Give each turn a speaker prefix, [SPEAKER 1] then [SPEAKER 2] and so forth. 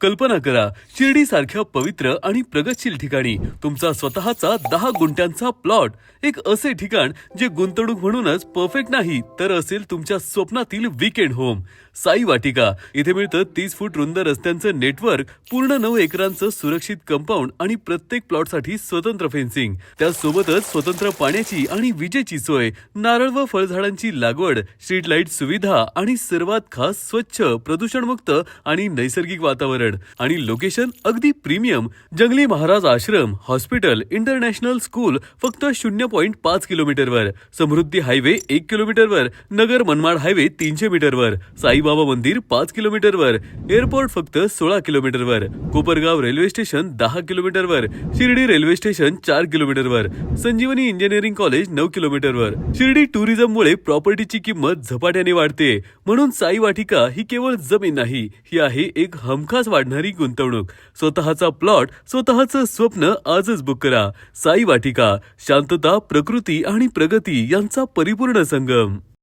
[SPEAKER 1] कल्पना करा, शिर्डीसारख्या पवित्र आणि प्रगतशील ठिकाणी तुमचा स्वतःचा 10 गुंठ्यांचा प्लॉट. एक असे ठिकाण जे गुंतवणूक म्हणूनच परफेक्ट नाही, तर असेल तुमच्या स्वप्नातील वीकेंड होम. साई वाटिका. इथे मिळतं 30 फूट रुंद रस्त्यांचं नेटवर्क, पूर्ण 9 एकरांचं सुरक्षित कंपाऊंड आणि प्रत्येक प्लॉटसाठी स्वतंत्र फेन्सिंग. त्यासोबतच स्वतंत्र पाण्याची आणि विजेची सोय, नारळ व फळझाडांची लागवड, स्ट्रीट लाईट सुविधा आणि सर्वात खास स्वच्छ, प्रदूषणमुक्त आणि नैसर्गिक वातावरण. आणि लोकेशन अगदी प्रीमियम. जंगली महाराज आश्रम, हॉस्पिटल, इंटरनॅशनल स्कूल फक्त 0.5 किलोमीटरवर. समृद्धी हायवे 1 किलोमीटरवर. नगर मनमाड हायवे 300 मीटरवर. साईबाबा मंदिर 5 किलोमीटरवर. एअरपोर्ट फक्त 16 किलोमीटरवर. कोपरगाव रेल्वे स्टेशन 10 किलोमीटरवर. शिर्डी रेल्वे स्टेशन 4 किलोमीटरवर. संजीवनी इंजिनिअरिंग कॉलेज 9 किलोमीटरवर. शिर्डी टुरिझममुळे प्रॉपर्टीची किंमत झपाट्याने वाढते. म्हणून साई वाटिका ही केवळ जमीन नाही, ही आहे एक हमखास वाढणारी गुंतवणूक. स्वतःचा प्लॉट, स्वतःचं स्वप्न आजच बुक करा. साई वाटिका, शांतता, प्रकृती आणि प्रगती यांचा परिपूर्ण संगम.